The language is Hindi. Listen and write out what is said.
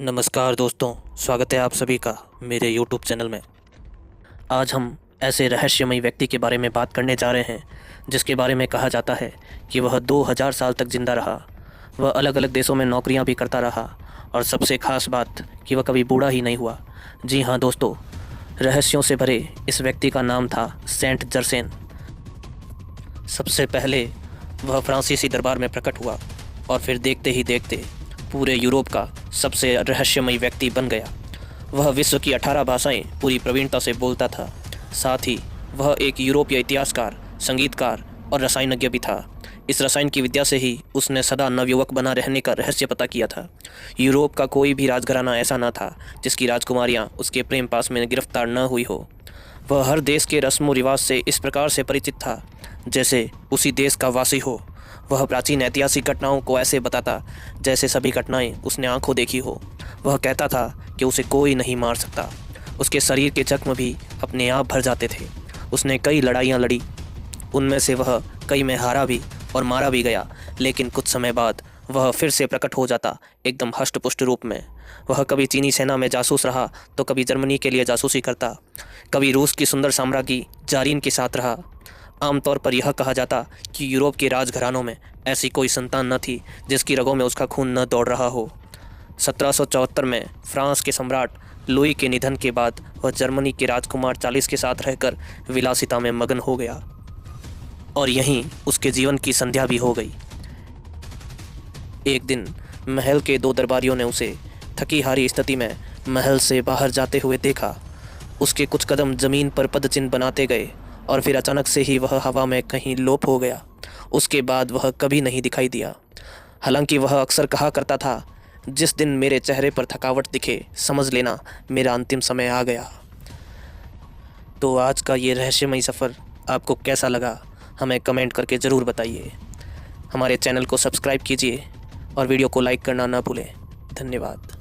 नमस्कार दोस्तों, स्वागत है आप सभी का मेरे यूट्यूब चैनल में। आज हम ऐसे रहस्यमयी व्यक्ति के बारे में बात करने जा रहे हैं जिसके बारे में कहा जाता है कि वह 2000 साल तक जिंदा रहा। वह अलग अलग देशों में नौकरियां भी करता रहा और सबसे खास बात कि वह कभी बूढ़ा ही नहीं हुआ। जी हाँ दोस्तों, रहस्यों से भरे इस व्यक्ति का नाम था सेंट जर्सेन। सबसे पहले वह फ्रांसीसी दरबार में प्रकट हुआ और फिर देखते ही देखते पूरे यूरोप का सबसे रहस्यमयी व्यक्ति बन गया। वह विश्व की 18 भाषाएं पूरी प्रवीणता से बोलता था। साथ ही वह एक यूरोपीय इतिहासकार, संगीतकार और रसायनज्ञ भी था। इस रसायन की विद्या से ही उसने सदा नवयुवक बना रहने का रहस्य पता किया था। यूरोप का कोई भी राजघराना ऐसा न था जिसकी राजकुमारियां उसके प्रेम पास में गिरफ्तार न हुई हो। वह हर देश के रस्म रिवाज से इस प्रकार से परिचित था जैसे उसी देश का वासी हो। वह प्राचीन ऐतिहासिक घटनाओं को ऐसे बताता जैसे सभी घटनाएं उसने आंखों देखी हो। वह कहता था कि उसे कोई नहीं मार सकता। उसके शरीर के जख्म भी अपने आप भर जाते थे। उसने कई लड़ाइयाँ लड़ी, उनमें से वह कई में हारा भी और मारा भी गया, लेकिन कुछ समय बाद वह फिर से प्रकट हो जाता एकदम हष्ट-पुष्ट रूप में। वह कभी चीनी सेना में जासूस रहा तो कभी जर्मनी के लिए जासूसी करता, कभी रूस की सुंदर साम्राज्ञी जारीन के साथ रहा। आमतौर पर यह कहा जाता कि यूरोप के राजघरानों में ऐसी कोई संतान न थी जिसकी रगों में उसका खून न दौड़ रहा हो। 1774 में फ्रांस के सम्राट लुई के निधन के बाद वह जर्मनी के राजकुमार चार्ल्स के साथ रहकर विलासिता में मगन हो गया और यहीं उसके जीवन की संध्या भी हो गई। एक दिन महल के दो दरबारियों ने उसे थकी हारी स्थिति में महल से बाहर जाते हुए देखा। उसके कुछ कदम जमीन पर पदचिन्ह बनाते गए और फिर अचानक से ही वह हवा में कहीं लोप हो गया। उसके बाद वह कभी नहीं दिखाई दिया। हालांकि वह अक्सर कहा करता था, जिस दिन मेरे चेहरे पर थकावट दिखे समझ लेना मेरा अंतिम समय आ गया। तो आज का ये रहस्यमयी सफ़र आपको कैसा लगा, हमें कमेंट करके ज़रूर बताइए। हमारे चैनल को सब्सक्राइब कीजिए और वीडियो को लाइक करना ना भूलें। धन्यवाद।